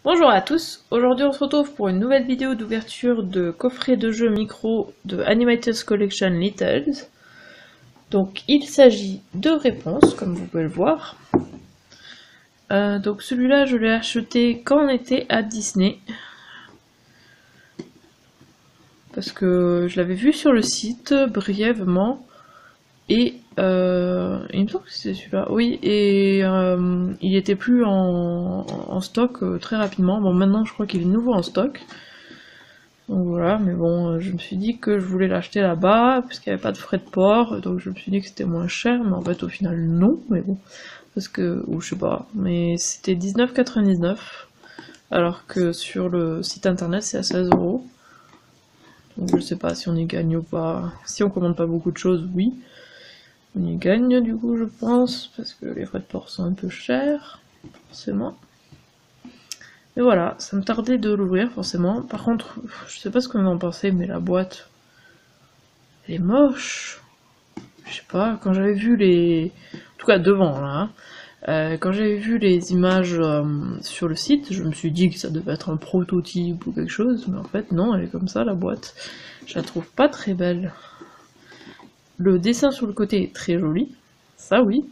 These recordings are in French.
Bonjour à tous, aujourd'hui on se retrouve pour une nouvelle vidéo d'ouverture de coffret de jeux micro de Animators Collection Littles. Donc il s'agit de réponses, comme vous pouvez le voir. Donc celui-là je l'ai acheté quand on était à Disney. Parce que je l'avais vu sur le site brièvement. Et il me semble que c'était celui-là, oui, et il était plus en stock très rapidement. Bon, maintenant je crois qu'il est nouveau en stock. Donc voilà, mais bon, je me suis dit que je voulais l'acheter là-bas, parce qu'il n'y avait pas de frais de port, donc je me suis dit que c'était moins cher, mais en fait au final non, mais bon, parce que, ou je sais pas, mais c'était 19,99, alors que sur le site internet c'est à 16€. Donc je sais pas si on y gagne ou pas, si on commande pas beaucoup de choses, oui. On y gagne du coup je pense, parce que les frais de port sont un peu chers, forcément. Mais voilà, ça me tardait de l'ouvrir forcément. Par contre, je sais pas ce qu'on va en penser, mais la boîte, elle est moche. Je sais pas, quand j'avais vu les... En tout cas devant là, quand j'avais vu les images sur le site, je me suis dit que ça devait être un prototype ou quelque chose, mais en fait non, elle est comme ça la boîte. Je la trouve pas très belle. Le dessin sur le côté est très joli, ça oui.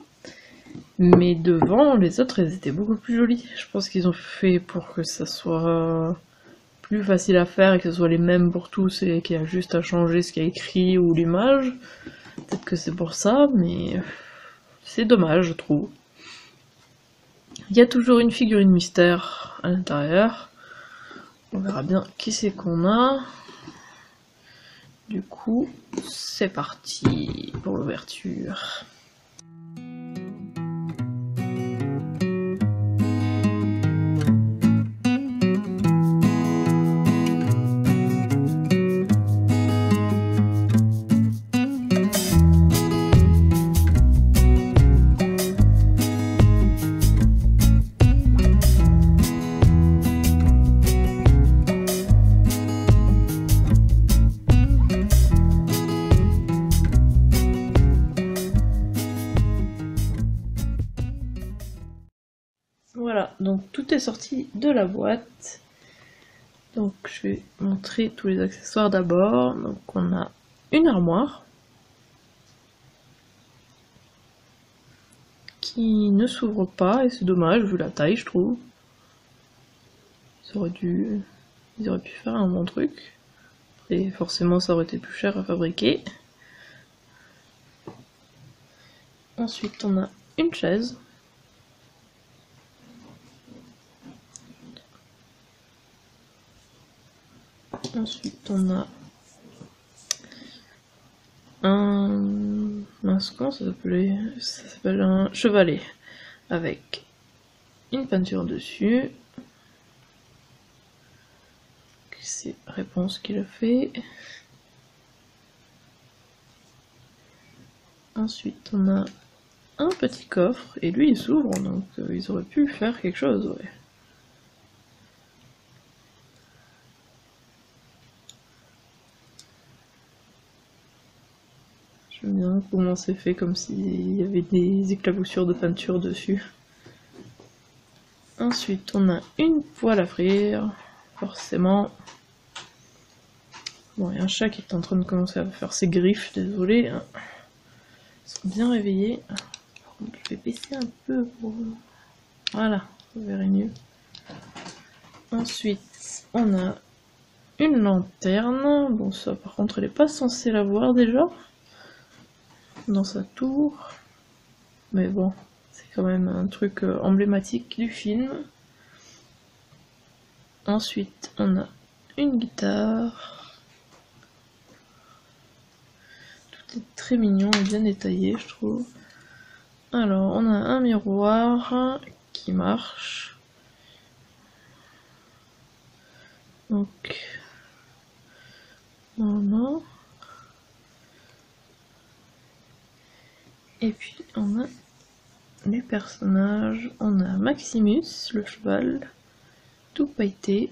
Mais devant, les autres, elles étaient beaucoup plus jolies. Je pense qu'ils ont fait pour que ça soit plus facile à faire et que ce soit les mêmes pour tous et qu'il y a juste à changer ce qu'il y a écrit ou l'image. Peut-être que c'est pour ça, mais c'est dommage, je trouve. Il y a toujours une figurine mystère à l'intérieur. On verra bien qui c'est qu'on a. Du coup, c'est parti pour l'ouverture. Voilà, donc tout est sorti de la boîte. Donc je vais montrer tous les accessoires d'abord. Donc on a une armoire qui ne s'ouvre pas et c'est dommage vu la taille je trouve. Ils auraient pu faire un bon truc. Et forcément ça aurait été plus cher à fabriquer. Ensuite on a une chaise. Ensuite on a comment ça s'appelait? Ça s'appelle un chevalet avec une peinture dessus. C'est Réponse qui le fait. Ensuite on a un petit coffre et lui il s'ouvre donc ils auraient pu faire quelque chose, ouais. J'aime bien comment c'est fait, comme s'il y avait des éclaboussures de peinture dessus. Ensuite, on a une poêle à frire, forcément. Bon, il y a un chat qui est en train de commencer à faire ses griffes, désolé. Ils sont bien réveillés. Par contre, je vais baisser un peu pour... Voilà, vous verrez mieux. Ensuite, on a une lanterne. Bon, ça, par contre, elle n'est pas censée la voir déjà dans sa tour, mais bon, c'est quand même un truc emblématique du film. Ensuite, on a une guitare. Tout est très mignon et bien détaillé, je trouve. Alors, on a un miroir qui marche. Donc, voilà. Et puis on a les personnages, on a Maximus, le cheval, tout pailleté.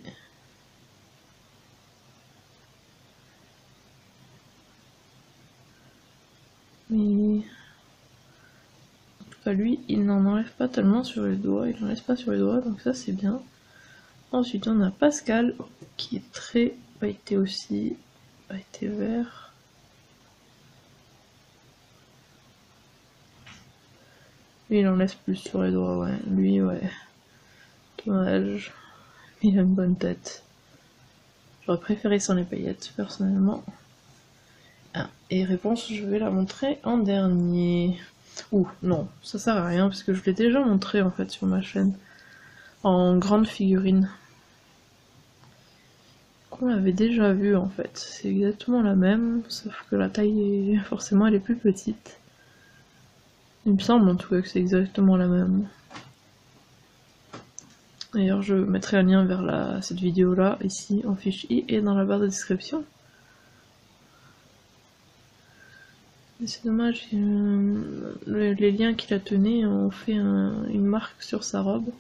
Mais en tout cas lui, il n'en enlève pas tellement sur les doigts, il n'en laisse pas sur les doigts, donc ça c'est bien. Ensuite on a Pascal qui est très pailleté aussi, pailleté vert. Lui il en laisse plus sur les doigts, ouais. Lui ouais. Dommage. Il a une bonne tête. J'aurais préféré sans les paillettes personnellement. Ah, et réponse, je vais la montrer en dernier. Ouh, non, ça sert à rien parce que je l'ai déjà montré en fait sur ma chaîne. En grande figurine. Qu'on avait déjà vu en fait. C'est exactement la même, sauf que la taille est forcément elle est plus petite. Il me semble en tout cas que c'est exactement la même. D'ailleurs je mettrai un lien vers cette vidéo là, ici en fiche i et dans la barre de description. C'est dommage, les liens qui la tenaient ont fait une marque sur sa robe.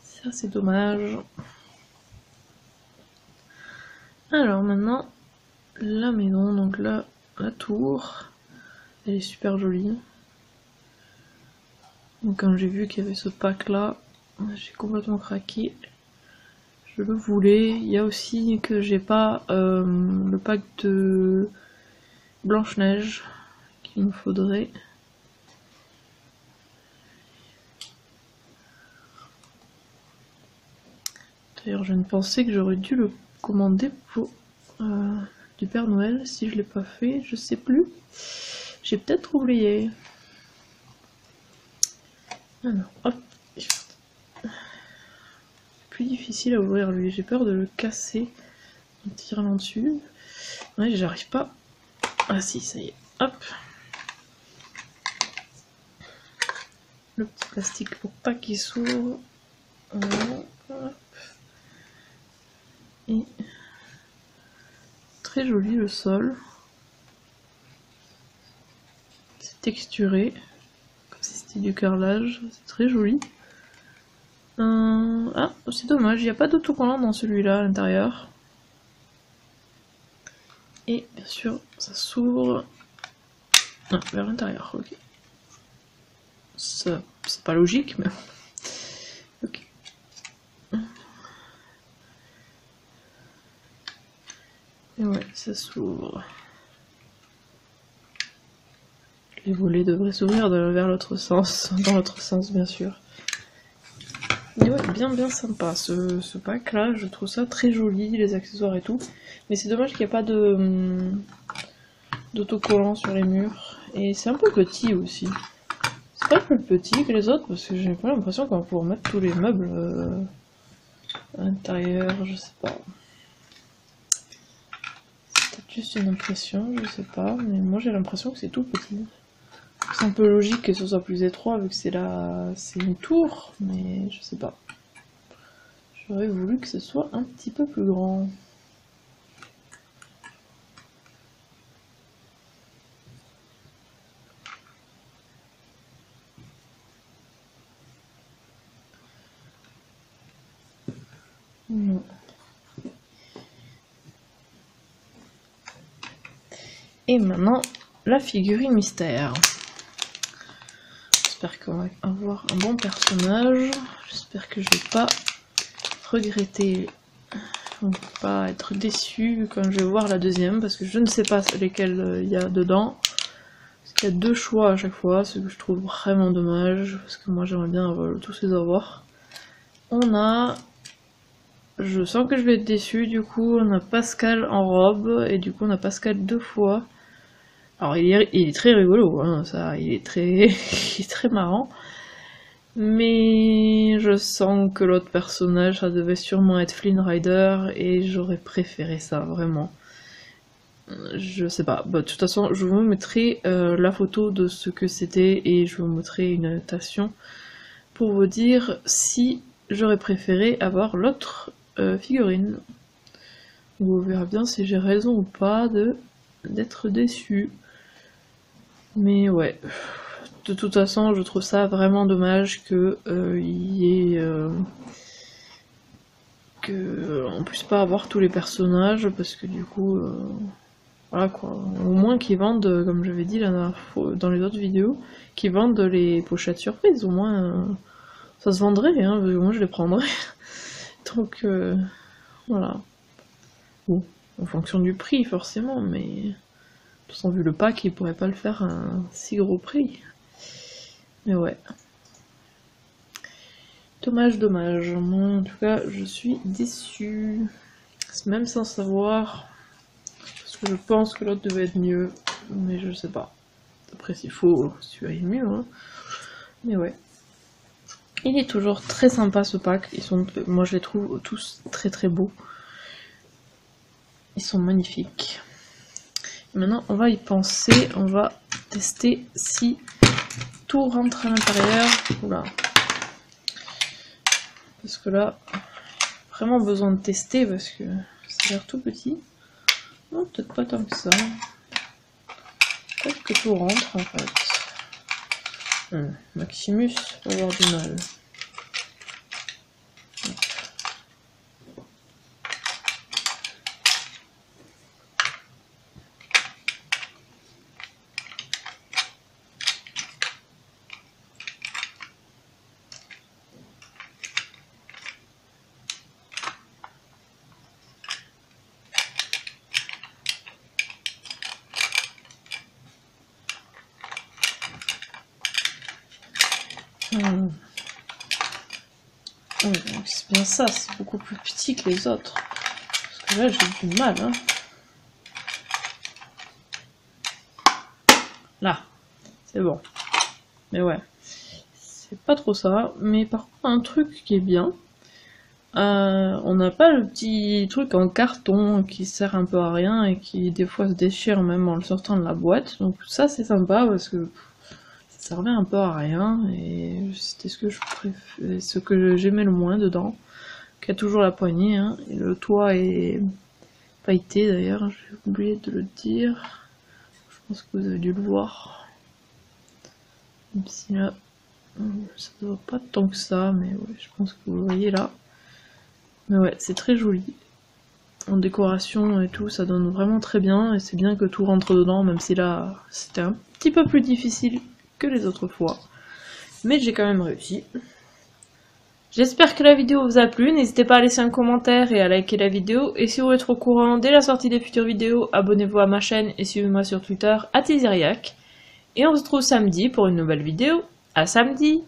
Ça c'est dommage. Alors maintenant, la maison, donc là, la tour, elle est super jolie. Donc quand j'ai vu qu'il y avait ce pack là, j'ai complètement craqué. Je le voulais. Il y a aussi que j'ai pas le pack de Blanche-Neige qu'il me faudrait. D'ailleurs, je ne pensais que j'aurais dû le commander pour du Père Noël. Si je l'ai pas fait, je sais plus. J'ai peut-être oublié. Alors, hop. Plus difficile à ouvrir lui. J'ai peur de le casser en tirant dessus. Ouais, j'arrive pas. Ah si, ça y est. Hop. Le petit plastique pour pas qu'il s'ouvre. Hop. Et très joli le sol. C'est texturé. Comme si c'était du carrelage. C'est très joli. Ah, c'est dommage, il n'y a pas d'autocollant dans celui-là à l'intérieur. Et bien sûr, ça s'ouvre vers l'intérieur, ok. C'est pas logique, mais ok. Et ouais, ça s'ouvre. Les volets devraient s'ouvrir vers l'autre sens, dans l'autre sens bien sûr. Et ouais, bien sympa ce pack là, je trouve ça très joli, les accessoires et tout. Mais c'est dommage qu'il n'y ait pas d'autocollant sur les murs. Et c'est un peu petit aussi. C'est pas plus petit que les autres parce que j'ai pas l'impression qu'on va pouvoir mettre tous les meubles à l'intérieur, je sais pas. C'est peut-être juste une impression, je sais pas, mais moi j'ai l'impression que c'est tout petit. C'est un peu logique que ce soit plus étroit vu que c'est une tour, mais je sais pas. J'aurais voulu que ce soit un petit peu plus grand. Non. Et maintenant, la figurine mystère. J'espère qu'on va avoir un bon personnage. J'espère que je vais pas regretter ou pas être déçu quand je vais voir la deuxième, parce que je ne sais pas lesquelles il y a dedans. Parce qu'il y a deux choix à chaque fois, ce que je trouve vraiment dommage, parce que moi j'aimerais bien tous les avoir. On a... Je sens que je vais être déçu, du coup on a Pascal en robe, et du coup on a Pascal deux fois. Alors il est très rigolo, hein, ça, il est très marrant. Mais je sens que l'autre personnage, ça devait sûrement être Flynn Rider, et j'aurais préféré ça, vraiment. Je sais pas, bah, de toute façon je vous mettrai la photo de ce que c'était, et je vous mettrai une annotation pour vous dire si j'aurais préféré avoir l'autre figurine. Vous verrez bien si j'ai raison ou pas d'être déçu. Mais ouais, de toute façon je trouve ça vraiment dommage que on puisse pas avoir tous les personnages, parce que du coup voilà quoi, au moins qu'ils vendent, comme j'avais dit dans les autres vidéos, qu'ils vendent les pochettes surprises, au moins ça se vendrait, hein, parce que moi je les prendrais. donc voilà. Bon, en fonction du prix forcément, mais de toute façon vu le pack, il pourrait pas le faire à un si gros prix. Mais ouais. Dommage, dommage. Moi, en tout cas, je suis déçue. Même sans savoir. Parce que je pense que l'autre devait être mieux. Mais je sais pas. Après, s'il faut, celui-là est mieux. Hein. Mais ouais. Il est toujours très sympa ce pack. Moi, je les trouve tous très très beaux. Ils sont magnifiques. Maintenant, on va y penser. On va tester si tout rentre à l'intérieur. Oula. Parce que là, vraiment besoin de tester parce que ça a l'air tout petit. Non, peut-être pas tant que ça. Peut-être que tout rentre en fait. Maximus va avoir du mal. C'est bien ça, c'est beaucoup plus petit que les autres. Parce que là, j'ai du mal. Hein. Là, c'est bon. Mais ouais, c'est pas trop ça. Mais par contre, un truc qui est bien, on n'a pas le petit truc en carton qui sert un peu à rien et qui des fois se déchire même en le sortant de la boîte. Donc ça, c'est sympa parce que ça servait un peu à rien et c'était ce que j'aimais le moins dedans. Qui a toujours la poignée, hein, et le toit est pailleté d'ailleurs, j'ai oublié de le dire. Je pense que vous avez dû le voir. Même si là, ça ne va pas tant que ça, mais ouais, je pense que vous le voyez là. Mais ouais, c'est très joli. En décoration et tout, ça donne vraiment très bien, et c'est bien que tout rentre dedans, même si là, c'était un petit peu plus difficile que les autres fois. Mais j'ai quand même réussi. J'espère que la vidéo vous a plu, n'hésitez pas à laisser un commentaire et à liker la vidéo, et si vous voulez être au courant dès la sortie des futures vidéos, abonnez-vous à ma chaîne et suivez-moi sur Twitter @Iziriac. Et on se retrouve samedi pour une nouvelle vidéo. À samedi!